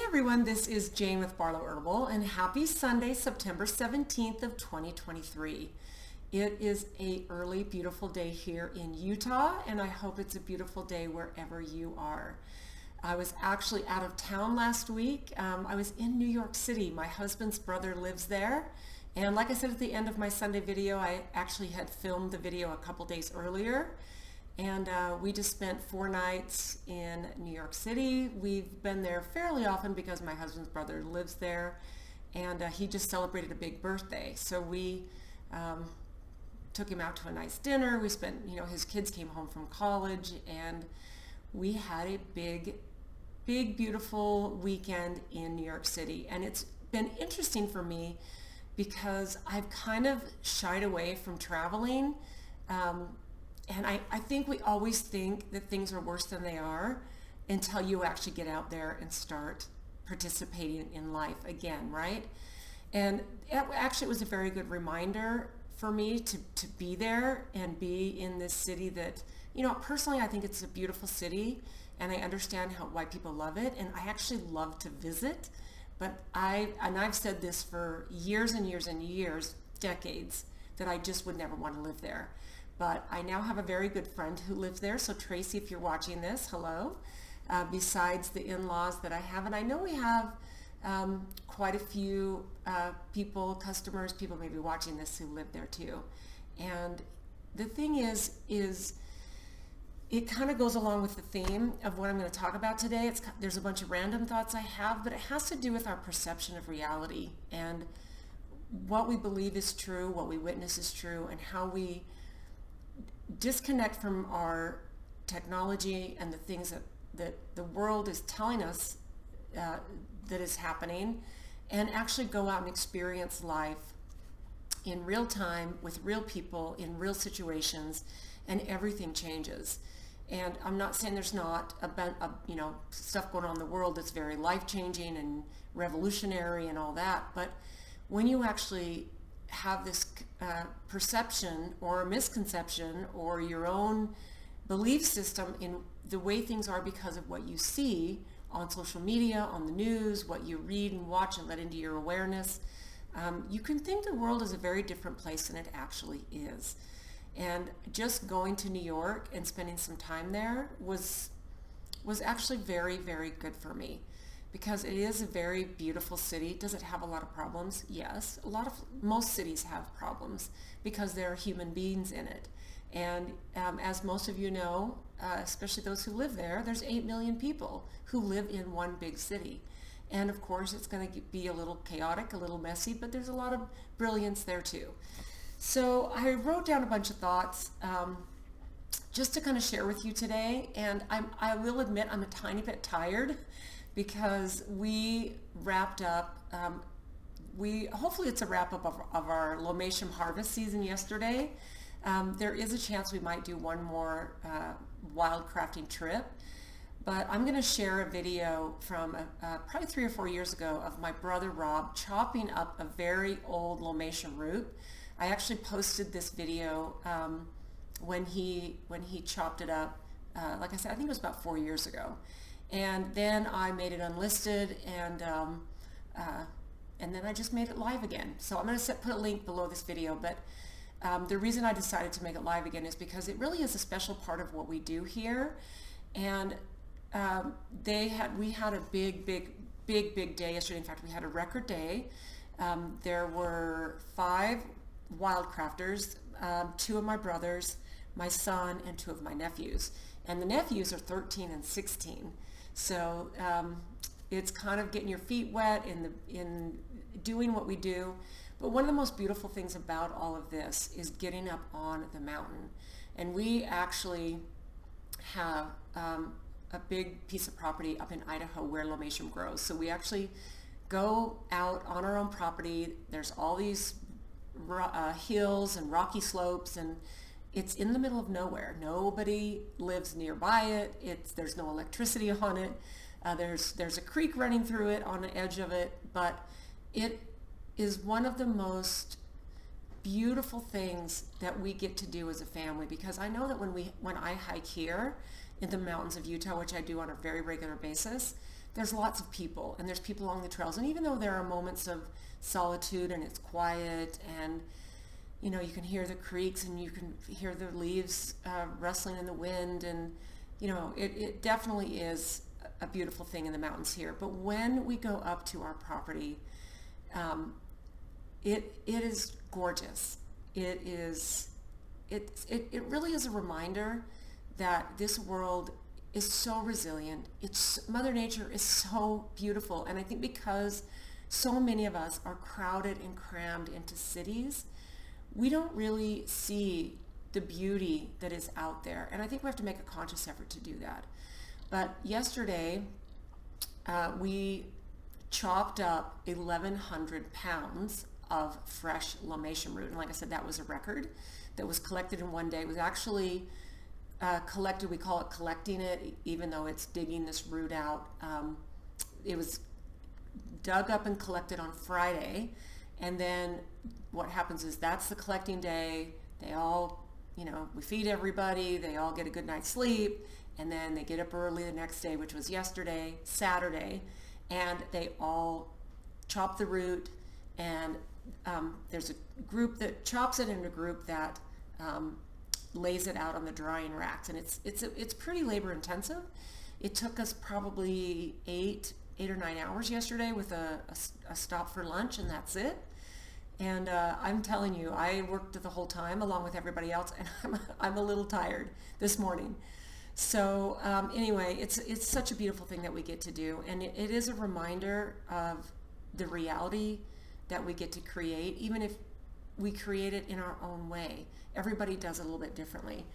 everyone, this is Jane with Barlow Herbal, and happy Sunday, September 17th of 2023. It is a early, beautiful day here in Utah, and I hope it's a beautiful day wherever you are. I was actually out of town last week. I was in New York City. My husband's brother lives there, and like I said at the end of my Sunday video, I actually had filmed the video a couple days earlier. And we just spent 4 nights in New York City. We've been there fairly often because my husband's brother lives there, and he just celebrated a big birthday. So we took him out to a nice dinner. We spent, his kids came home from college, and we had a big, beautiful weekend in New York City. And it's been interesting for me because I've kind of shied away from traveling. And I think we always think that things are worse than they are until you actually get out there and start participating in life again, right? And actually it was a very good reminder for me to be there and be in this city that, personally I think it's a beautiful city, and I understand why people love it, and I actually love to visit. But I've said this for years and years and years, decades, that I just would never want to live there. But I now have a very good friend who lives there. So Tracy, if you're watching this, hello. Besides the in-laws that I have, and I know we have quite a few customers, people maybe watching this who live there too. And the thing is it kind of goes along with the theme of what I'm going to talk about today. There's a bunch of random thoughts I have, but it has to do with our perception of reality and what we believe is true, what we witness is true, and how we disconnect from our technology and the things that the world is telling us that is happening, and actually go out and experience life in real time with real people in real situations, and everything changes. And I'm not saying there's not stuff going on in the world that's very life-changing and revolutionary and all that, but when you actually have this perception or misconception or your own belief system in the way things are because of what you see on social media, on the news, what you read and watch and let into your awareness, you can think the world is a very different place than it actually is. And just going to New York and spending some time there was actually very, very good for me, because it is a very beautiful city. Does it have a lot of problems? Yes. Most cities have problems because there are human beings in it. And as most of you know, especially those who live there, there's 8 million people who live in one big city. And of course it's going to be a little chaotic, a little messy, but there's a lot of brilliance there too. So I wrote down a bunch of thoughts just to kind of share with you today. And I will admit I'm a tiny bit tired, because we wrapped up, hopefully it's a wrap up of our Lomatium harvest season yesterday. There is a chance we might do one more wild crafting trip, but I'm going to share a video from probably 3 or 4 years ago of my brother Rob chopping up a very old Lomatium root. I actually posted this video when he chopped it up, like I said, I think it was about 4 years ago. And then I made it unlisted, and then I just made it live again. So I'm going to put a link below this video, but the reason I decided to make it live again is because it really is a special part of what we do here. And we had a big day yesterday. In fact, we had a record day. There were 5 wild crafters, 2 of my brothers, my son, and 2 of my nephews. And the nephews are 13 and 16. So it's kind of getting your feet wet in doing what we do. But one of the most beautiful things about all of this is getting up on the mountain. And we actually have a big piece of property up in Idaho where Lomatium grows. So we actually go out on our own property. There's all these hills and rocky slopes, and it's in the middle of nowhere. Nobody lives nearby it. There's no electricity on it. There's a creek running through it on the edge of it, but it is one of the most beautiful things that we get to do as a family, because I know that when I hike here in the mountains of Utah, which I do on a very regular basis, there's lots of people, and there's people along the trails. And even though there are moments of solitude and it's quiet, and you know, you can hear the creeks and you can hear the leaves rustling in the wind, and you know, it definitely is a beautiful thing in the mountains here. But when we go up to our property, it is gorgeous. It really is a reminder that this world is so resilient. Mother Nature is so beautiful. And I think because so many of us are crowded and crammed into cities, we don't really see the beauty that is out there. And I think we have to make a conscious effort to do that. But yesterday, we chopped up 1,100 pounds of fresh limation root. And like I said, that was a record that was collected in one day. It was actually collected, we call it collecting it, even though it's digging this root out. It was dug up and collected on Friday. And then what happens is that's the collecting day. They all, you know, we feed everybody, they all get a good night's sleep, and then they get up early the next day, which was yesterday, Saturday, and they all chop the root, and there's a group that chops it and a group that lays it out on the drying racks, and it's pretty labor intensive. It took us probably eight or 9 hours yesterday with a stop for lunch, and that's it. And I'm telling you, I worked the whole time along with everybody else, and I'm a little tired this morning. So anyway, it's such a beautiful thing that we get to do, and it is a reminder of the reality that we get to create, even if we create it in our own way. Everybody does it a little bit differently.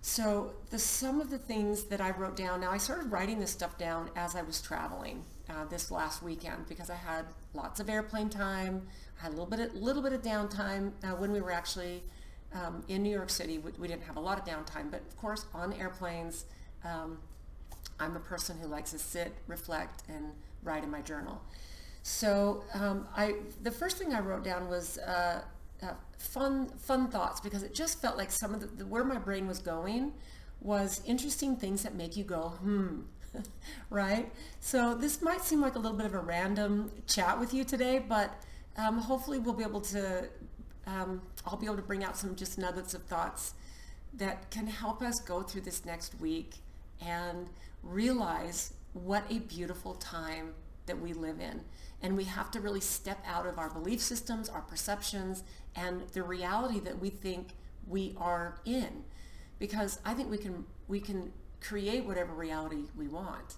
So some of the things that I wrote down, now I started writing this stuff down as I was traveling this last weekend, because I had lots of airplane time. I had a little bit of downtime when we were actually in New York City. We didn't have a lot of downtime, but of course on airplanes, I'm a person who likes to sit, reflect, and write in my journal. So the first thing I wrote down was fun thoughts, because it just felt like some of where my brain was going was interesting things that make you go, right? So this might seem like a little bit of a random chat with you today, but hopefully we'll be able to, I'll be able to bring out some just nuggets of thoughts that can help us go through this next week and realize what a beautiful time that we live in. And we have to really step out of our belief systems, our perceptions, and the reality that we think we are in. Because I think we can create whatever reality we want,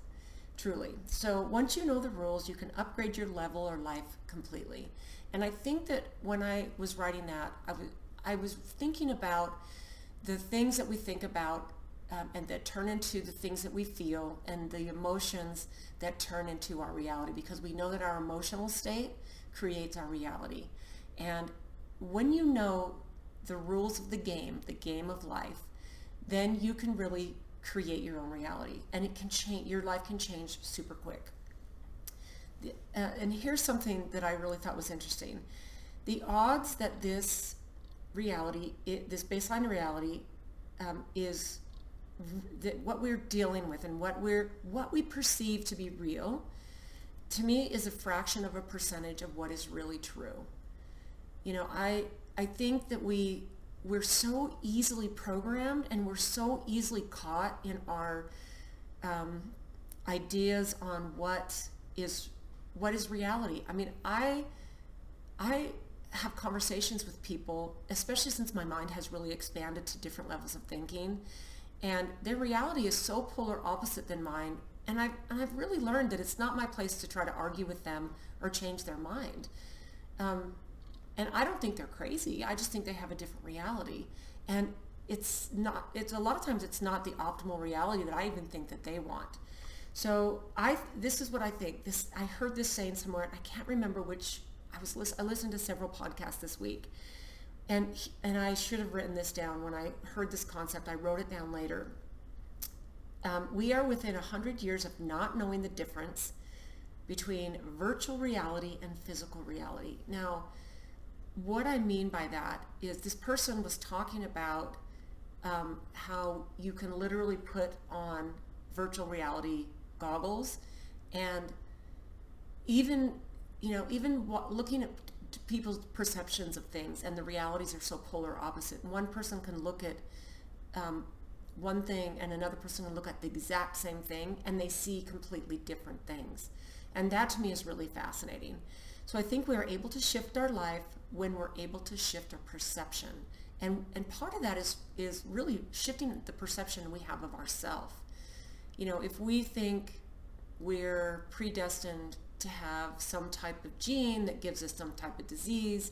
truly. So once you know the rules, you can upgrade your level or life completely. And I think that when I was writing that, I was thinking about the things that we think about and that turn into the things that we feel, and the emotions that turn into our reality, because we know that our emotional state creates our reality. And when you know the rules of the game of life, then you can really create your own reality, and it can change. Your life can change super quick. And here's something that I really thought was interesting. The odds that this reality, this baseline reality, is that what we're dealing with and what we perceive to be real, to me, is a fraction of a percentage of what is really true. You know, I think that we're so easily programmed, and we're so easily caught in our ideas on what is reality. I mean, I have conversations with people, especially since my mind has really expanded to different levels of thinking, and their reality is so polar opposite than mine. And I've really learned that it's not my place to try to argue with them or change their mind. And I don't think they're crazy. I just think they have a different reality. And it's a lot of times it's not the optimal reality that I even think that they want. So this is what I think. I heard this saying somewhere, and I can't remember which. I listened to several podcasts this week, and I should have written this down when I heard this concept. I wrote it down later. We are within 100 years of not knowing the difference between virtual reality and physical reality. Now, what I mean by that is, this person was talking about how you can literally put on virtual reality goggles And even, looking at people's perceptions of things, and the realities are so polar opposite. One person can look at one thing, and another person can look at the exact same thing, and they see completely different things. And that to me is really fascinating. So I think we are able to shift our life when we're able to shift our perception. And part of that is really shifting the perception we have of ourselves. If we think we're predestined to have some type of gene that gives us some type of disease,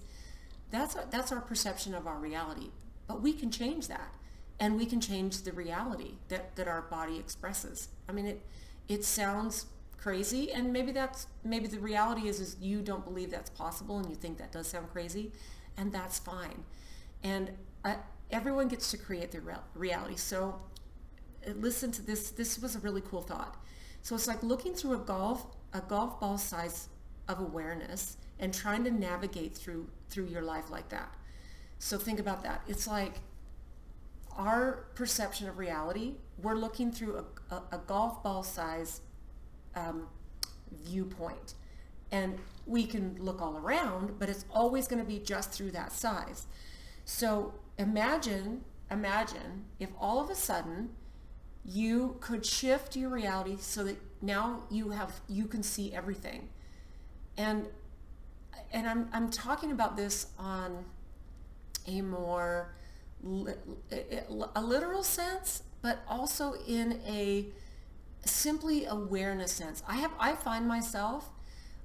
that's our perception of our reality. But we can change that, and we can change the reality that our body expresses. I mean, it sounds crazy, and maybe the reality is you don't believe that's possible, and you think that does sound crazy, and that's fine. And everyone gets to create their reality. So listen to this. This was a really cool thought. So it's like looking through a golf ball size of awareness and trying to navigate through your life like that. So think about that. It's like our perception of reality, we're looking through a golf ball size viewpoint. And we can look all around, but it's always going to be just through that size. So imagine if all of a sudden you could shift your reality so that now you can see everything. And I'm talking about this on a more a literal sense, but also in a simply awareness sense. I find myself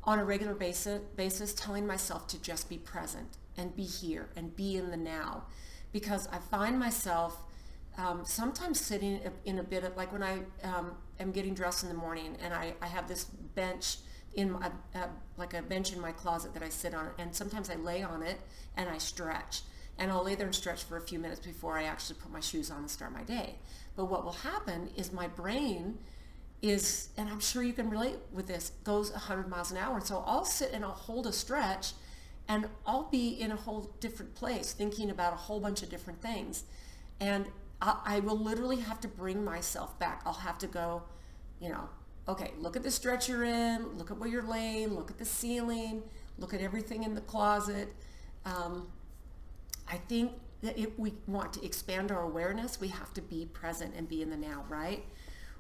on a regular basis telling myself to just be present and be here and be in the now, because I find myself sometimes sitting in a bit of, like when I am getting dressed in the morning, and I have this bench like a bench in my closet that I sit on, and sometimes I lay on it and I stretch, and I'll lay there and stretch for a few minutes before I actually put my shoes on and start my day. But what will happen is my brain is, and I'm sure you can relate with this, goes 100 miles an hour. And so I'll sit and I'll hold a stretch, and I'll be in a whole different place thinking about a whole bunch of different things. And I will literally have to bring myself back. I'll have to go, okay, look at the stretch you're in, look at where you're laying, look at the ceiling, look at everything in the closet. I think that if we want to expand our awareness, we have to be present and be in the now, right?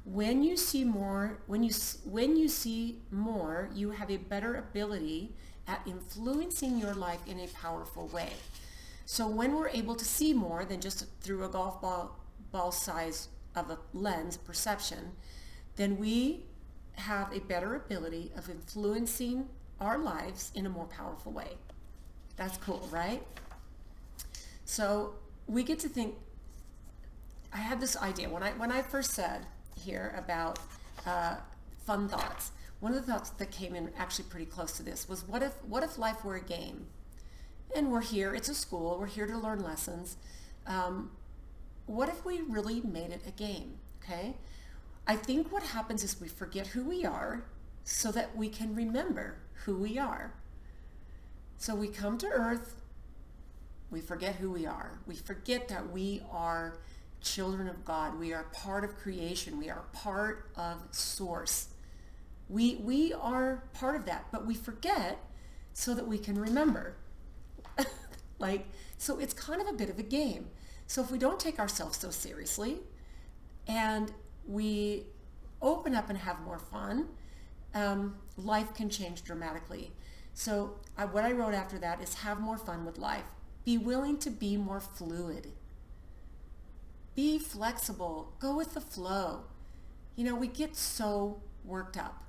When you see more, when you see more, you have a better ability at influencing your life in a powerful way. So when we're able to see more than just through a golf ball size of a lens perception, then we have a better ability of influencing our lives in a more powerful way. That's cool, right? So we get to think, I had this idea when I first said here about fun thoughts. One of the thoughts that came in actually pretty close to this was, what if life were a game? And we're here, it's a school, we're here to learn lessons. What if we really made it a game, okay? I think what happens is we forget who we are so that we can remember who we are. So we come to Earth, we forget who we are. We forget that we are children of God. We are part of creation. We are part of Source. We are part of that, but we forget so that we can remember. So it's kind of a bit of a game. So if we don't take ourselves so seriously and we open up and have more fun, life can change dramatically. So what I wrote after that is, have more fun with life. Be willing to be more fluid. Be flexible. Go with the flow. We get so worked up.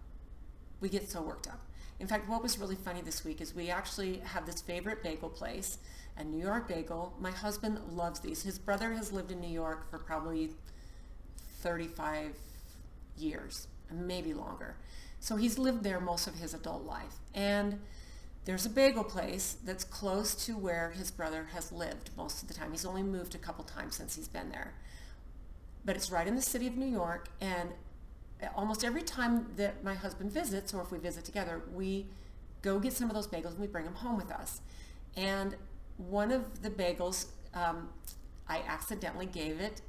In fact, what was really funny this week is we actually have this favorite bagel place, a New York bagel. My husband loves these. His brother has lived in New York for probably 35 years, maybe longer. So he's lived there most of his adult life. And there's a bagel place that's close to where his brother has lived most of the time. He's only moved a couple times since he's been there. But it's right in the city of New York, and almost every time that my husband visits, or if we visit together, we go get some of those bagels and we bring them home with us. And one of the bagels, I accidentally gave it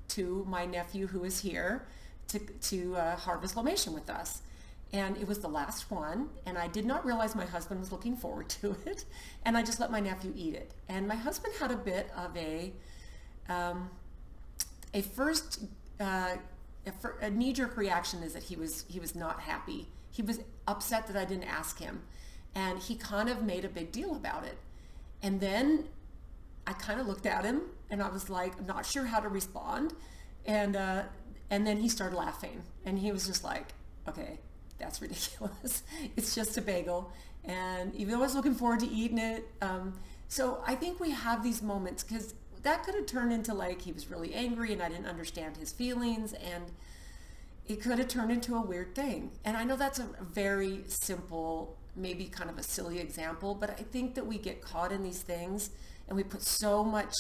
to my nephew who is here to harvest limation with us. And it was the last one, and I did not realize my husband was looking forward to it, and I just let my nephew eat it. And my husband had a bit of a knee-jerk reaction, is that he was not happy. He was upset that I didn't ask him, and he kind of made a big deal about it. And then I kind of looked at him, and I was like, not sure how to respond, and then he started laughing, and he was just like, okay, that's ridiculous. It's just a bagel. And even though I was looking forward to eating it, so I think we have these moments, because that could have turned into like he was really angry and I didn't understand his feelings, and it could have turned into a weird thing. And I know that's a very simple, maybe kind of a silly example, but I think that we get caught in these things and we put so much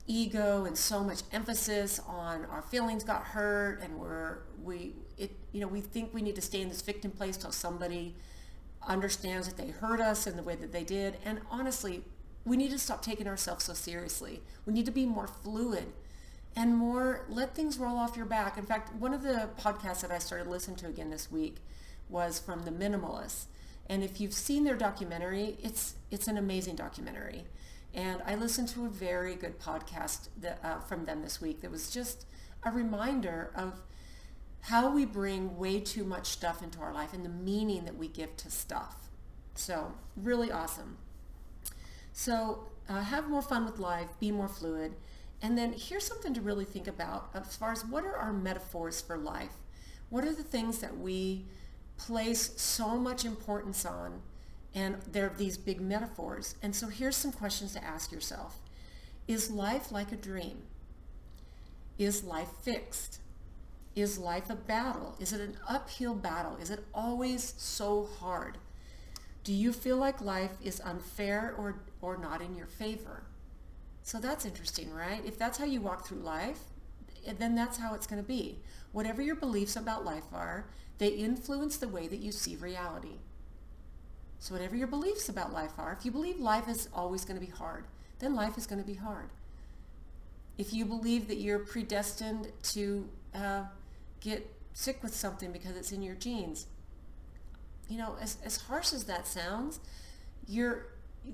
ego and so much emphasis on our feelings got hurt, and we think we need to stay in this victim place till somebody understands that they hurt us in the way that they did. And honestly, we need to stop taking ourselves so seriously. We need to be more fluid and more let things roll off your back. In fact, one of the podcasts that I started listening to again this week was from The Minimalists. And if you've seen their documentary, it's an amazing documentary. And I listened to a very good podcast from them this week that was just a reminder of how we bring way too much stuff into our life and the meaning that we give to stuff. So really awesome. So have more fun with life, be more fluid. And then here's something to really think about as far as what are our metaphors for life? What are the things that we place so much importance on? And they're these big metaphors. And so here's some questions to ask yourself. Is life like a dream? Is life fixed? Is life a battle? Is it an uphill battle? Is it always so hard? Do you feel like life is unfair or not in your favor? So that's interesting, right? If that's how you walk through life, then that's how it's going to be. Whatever your beliefs about life are, they influence the way that you see reality. So whatever your beliefs about life are, if you believe life is always going to be hard, then life is going to be hard. If you believe that you're predestined to get sick with something because it's in your genes, as harsh as that sounds,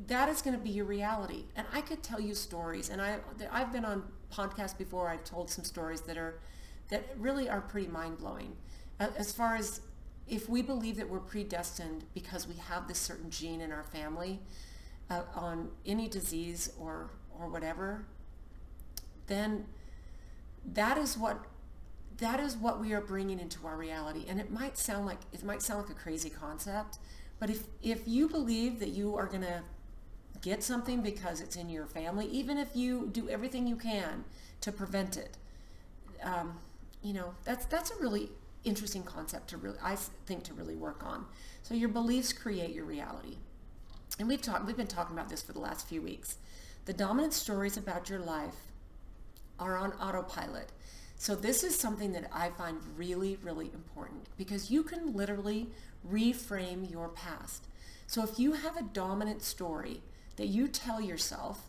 that is going to be your reality. And I could tell you stories, and I've been on podcasts before. I've told some stories that really are pretty mind-blowing. As far as if we believe that we're predestined because we have this certain gene in our family on any disease or whatever, then that is what we are bringing into our reality. And it might sound like a crazy concept, but if you believe that you are going to get something because it's in your family, even if you do everything you can to prevent it, that's a really interesting concept I think to really work on. So your beliefs create your reality. And we've been talking about this for the last few weeks. The dominant stories about your life are on autopilot. So this is something that I find really, really important, because you can literally reframe your past. So if you have a dominant story that you tell yourself,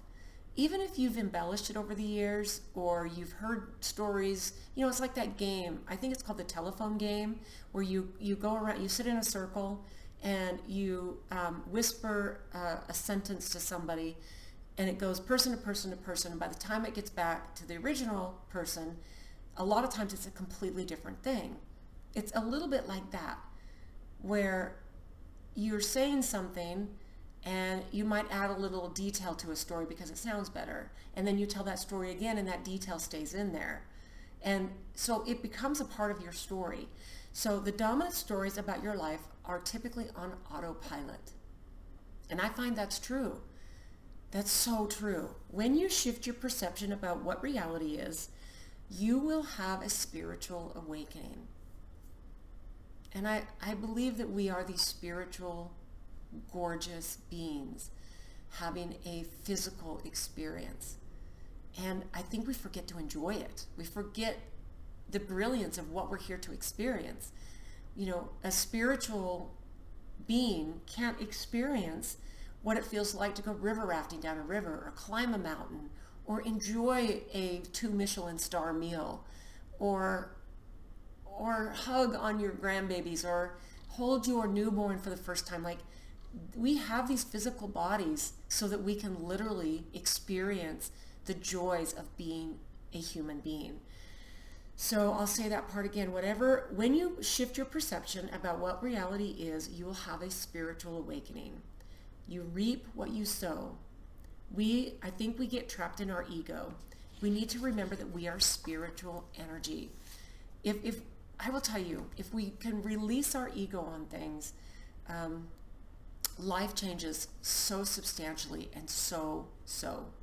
even if you've embellished it over the years or you've heard stories, it's like that game. I think it's called the telephone game, where you go around, you sit in a circle and you whisper a sentence to somebody, and it goes person to person to person. And by the time it gets back to the original person, a lot of times it's a completely different thing. It's a little bit like that, where you're saying something and you might add a little detail to a story because it sounds better. And then you tell that story again and that detail stays in there. And so it becomes a part of your story. So the dominant stories about your life are typically on autopilot. And I find that's true. That's so true. When you shift your perception about what reality is, you will have a spiritual awakening. And I believe that we are these spiritual, gorgeous beings having a physical experience. And I think we forget to enjoy it. We forget the brilliance of what we're here to experience. A spiritual being can't experience what it feels like to go river rafting down a river, or climb a mountain, or enjoy a 2 Michelin star meal, or or hug on your grandbabies or hold your newborn for the first time. Like, we have these physical bodies so that we can literally experience the joys of being a human being. So I'll say that part again. When you shift your perception about what reality is, you will have a spiritual awakening. You reap what you sow. I think we get trapped in our ego. We need to remember that we are spiritual energy. If I will tell you, if we can release our ego on things, life changes so substantially and so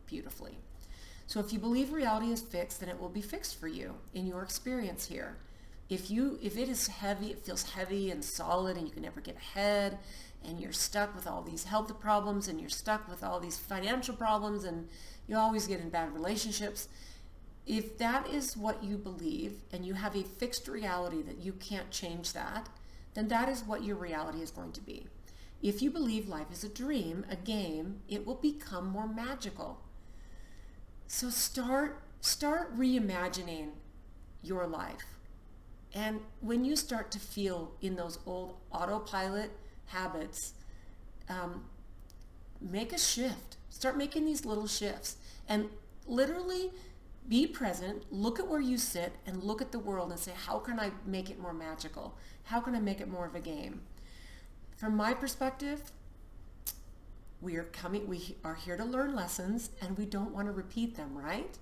beautifully. So if you believe reality is fixed, then it will be fixed for you in your experience here. If it is heavy, it feels heavy and solid and you can never get ahead and you're stuck with all these health problems and you're stuck with all these financial problems and you always get in bad relationships. If that is what you believe and you have a fixed reality that you can't change that, then that is what your reality is going to be. If you believe life is a dream, a game, it will become more magical. So start reimagining your life. And when you start to feel in those old autopilot habits, make a shift. Start making these little shifts and literally be present, look at where you sit and look at the world and say, how can I make it more magical? How can I make it more of a game? From my perspective, we are here to learn lessons and we don't want to repeat them, right?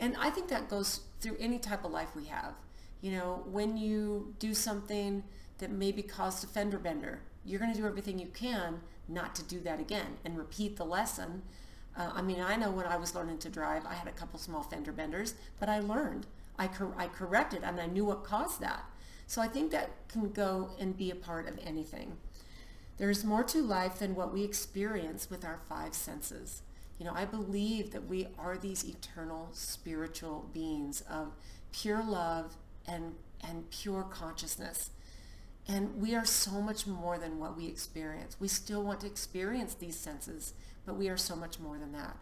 And I think that goes through any type of life we have. You know, when you do something that maybe caused a fender bender, you're going to do everything you can not to do that again and repeat the lesson. I know when I was learning to drive, I had a couple small fender benders, but I learned. I corrected and I knew what caused that. So I think that can go and be a part of anything. There's more to life than what we experience with our five senses. You know, I believe that we are these eternal spiritual beings of pure love and pure consciousness. And we are so much more than what we experience. We still want to experience these senses, but we are so much more than that.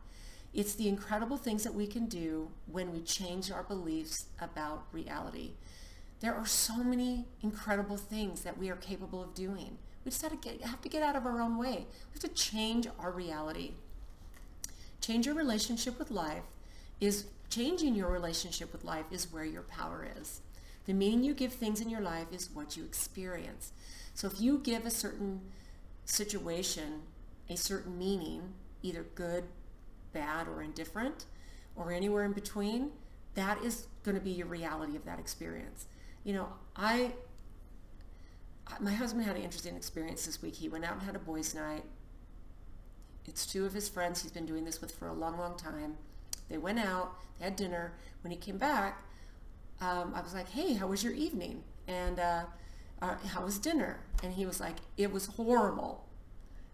It's the incredible things that we can do when we change our beliefs about reality. There are so many incredible things that we are capable of doing. We just have to get out of our own way. We have to change our reality. Changing your relationship with life is where your power is. The meaning you give things in your life is what you experience. So if you give a certain situation a certain meaning, either good, bad, or indifferent, or anywhere in between, that is going to be your reality of that experience. You know, my husband had an interesting experience this week. He went out and had a boys' night. It's two of his friends he's been doing this with for a long time. They went out, they had dinner. When he came back, I was like, hey, how was your evening? And how was dinner? And he was like, it was horrible.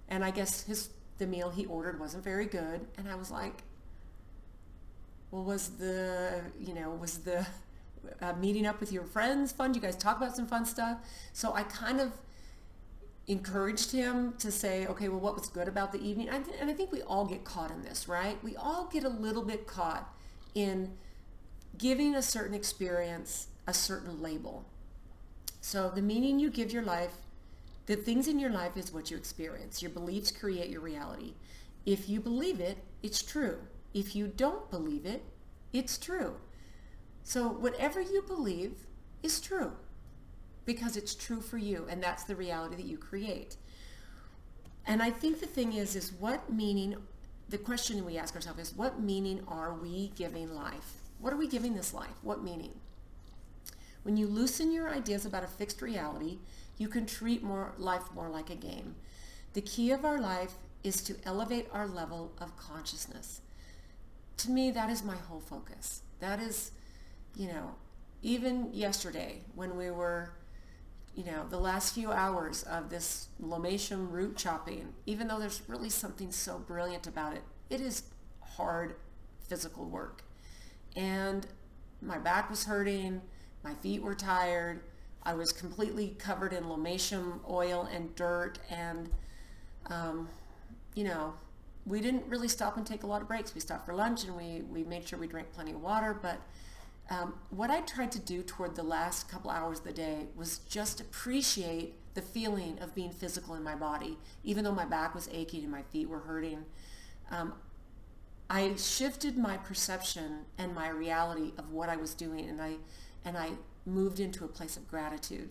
And I guess the meal he ordered wasn't very good. And I was like, well, was the meeting up with your friends fun? Did you guys talk about some fun stuff? So I kind of encouraged him to say, okay, well, what was good about the evening? And I think we all get caught in this, right? We all get a little bit caught in giving a certain experience a certain label. So the meaning you give your life, the things in your life is what you experience. Your beliefs create your reality. If you believe it, it's true. If you don't believe it, it's true. So whatever you believe is true because it's true for you, and that's the reality that you create. And I think the thing is what meaning, the question we ask ourselves is, what meaning are we giving life? What are we giving this life? What meaning? When you loosen your ideas about a fixed reality, you can treat life more like a game. The key of our life is to elevate our level of consciousness. To me, that is my whole focus. That is, even yesterday when we were, the last few hours of this Lomatium root chopping, even though there's really something so brilliant about it, it is hard physical work. And my back was hurting, my feet were tired, I was completely covered in Lomatium oil and dirt, and, we didn't really stop and take a lot of breaks. We stopped for lunch and we made sure we drank plenty of water, but What I tried to do toward the last couple hours of the day was just appreciate the feeling of being physical in my body. Even though my back was aching and my feet were hurting, I shifted my perception and my reality of what I was doing, and I moved into a place of gratitude,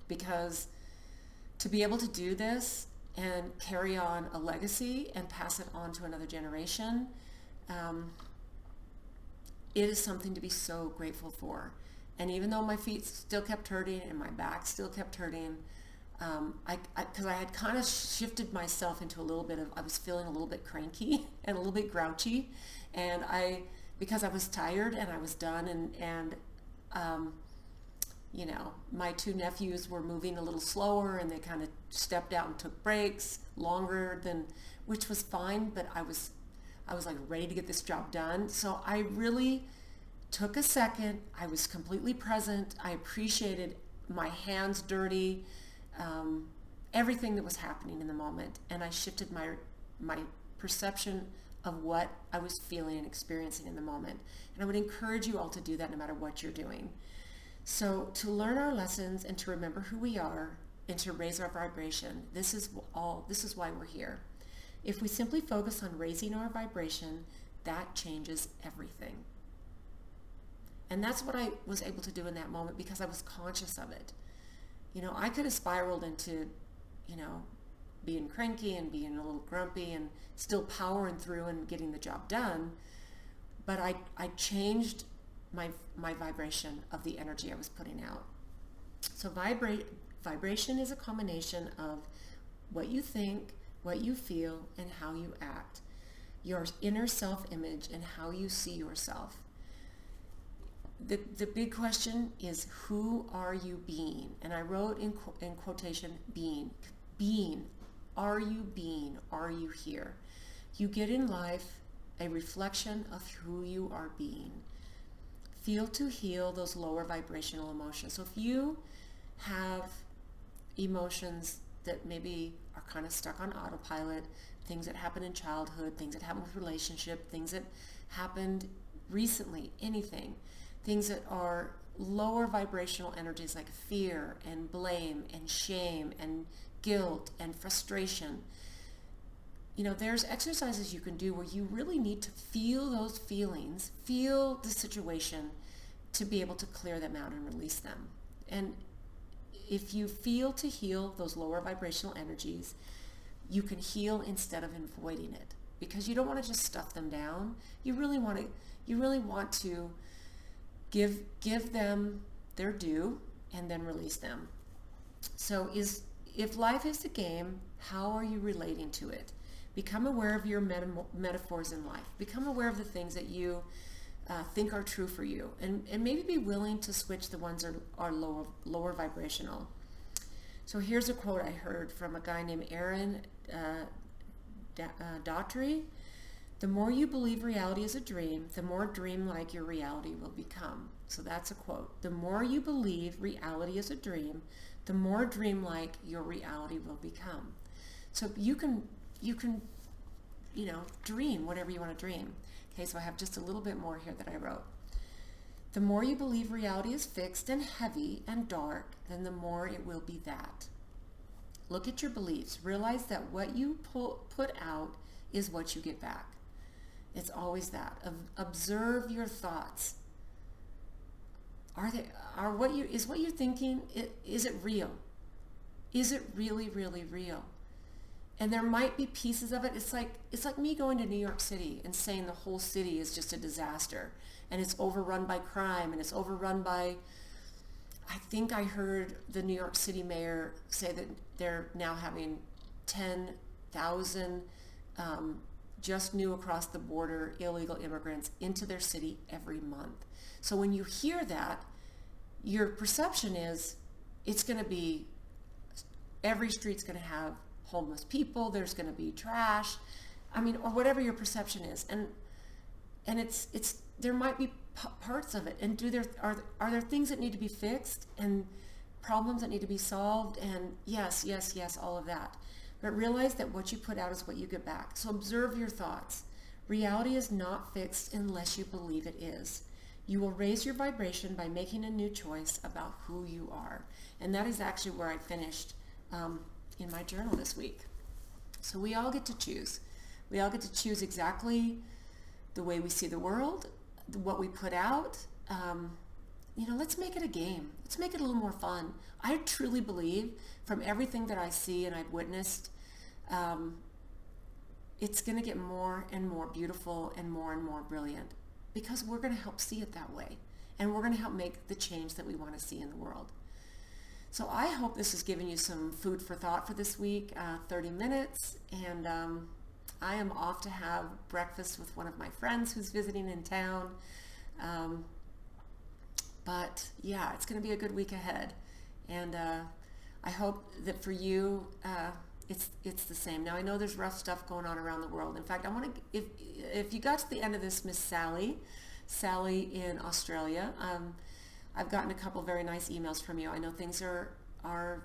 because to be able to do this and carry on a legacy and pass it on to another generation, it is something to be so grateful for. And even though my feet still kept hurting and my back still kept hurting, because I had kind of shifted myself into a little bit of, I was feeling a little bit cranky and a little bit grouchy, and because I was tired and I was done, and you know, my two nephews were moving a little slower, and they kind of stepped out and took breaks longer than, which was fine, but I was like ready to get this job done. So I really took a second. I was completely present. I appreciated my hands dirty, everything that was happening in the moment, and I shifted my perception of what I was feeling and experiencing in the moment. And I would encourage you all to do that no matter what you're doing. So to learn our lessons and to remember who we are and to raise our vibration, this is why we're here. If we simply focus on raising our vibration, that changes everything. And that's what I was able to do in that moment, because I was conscious of it. You know, I could have spiraled into, you know, being cranky and being a little grumpy and still powering through and getting the job done, but I changed my vibration of the energy I was putting out. So vibration is a combination of what you think, what you feel, and how you act. Your inner self-image and how you see yourself. The big question is, who are you being? And I wrote in quotation, being. Being. Are you being? Are you here? You get in life a reflection of who you are being. Feel to heal those lower vibrational emotions. So if you have emotions that maybe are kind of stuck on autopilot, things that happen in childhood, things that happen with relationship, things that happened recently, anything, things that are lower vibrational energies like fear and blame and shame and guilt and frustration. You know, there's exercises you can do where you really need to feel those feelings, feel the situation, to be able to clear them out and release them. And if you feel to heal those lower vibrational energies, you can heal instead of avoiding it, because you don't want to just stuff them down. You really want to give them their due and then release them. So if life is a game, how are you relating to it? Become aware of your metaphors in life. Become aware of the things that you think are true for you, and maybe be willing to switch the ones that are lower vibrational. So here's a quote I heard from a guy named Aaron Daughtry. The more you believe reality is a dream, the more dreamlike your reality will become. So that's a quote. The more you believe reality is a dream, the more dreamlike your reality will become. So you can, you know, dream whatever you want to dream. Okay, so I have just a little bit more here that I wrote. The more you believe reality is fixed and heavy and dark, then the more it will be that. Look at your beliefs. Realize that what you put out is what you get back. It's always that. Observe your thoughts. Is what you're thinking, is it real? Is it really, really real? And there might be pieces of it. It's like me going to New York City and saying the whole city is just a disaster, and it's overrun by crime, and it's overrun by, I think I heard the New York City mayor say that they're now having 10,000 just new across the border illegal immigrants into their city every month. So when you hear that, your perception is it's going to be, every street's going to have homeless people, there's going to be trash, I mean, or whatever your perception is, and it's there might be parts of it, and are there things that need to be fixed and problems that need to be solved, and yes, all of that. But realize that what you put out is what you get back. So observe your thoughts. Reality is not fixed unless you believe it is. You will raise your vibration by making a new choice about who you are. And that is actually where I finished in my journal this week. So we all get to choose. We all get to choose exactly the way we see the world, what we put out. Let's make it a game. Let's make it a little more fun. I truly believe from everything that I see and I've witnessed, it's going to get more and more beautiful and more brilliant, because we're going to help see it that way. And we're going to help make the change that we want to see in the world. So I hope this has given you some food for thought for this week, 30 minutes. And I am off to have breakfast with one of my friends who's visiting in town. But yeah, it's going to be a good week ahead. And I hope that for you, it's the same. Now I know there's rough stuff going on around the world. In fact, I want to, if you got to the end of this, Miss Sally in Australia, I've gotten a couple very nice emails from you. I know things are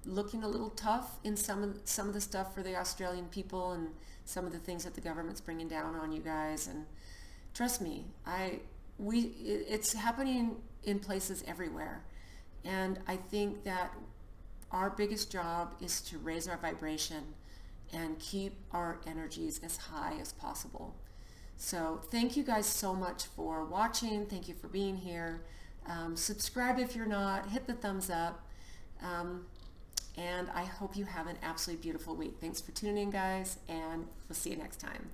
looking a little tough in some of the stuff for the Australian people, and some of the things that the government's bringing down on you guys. And trust me, it's happening in places everywhere. And I think that our biggest job is to raise our vibration and keep our energies as high as possible. So thank you guys so much for watching. Thank you for being here. Subscribe if you're not. Hit the thumbs up. And I hope you have an absolutely beautiful week. Thanks for tuning in, guys, and we'll see you next time.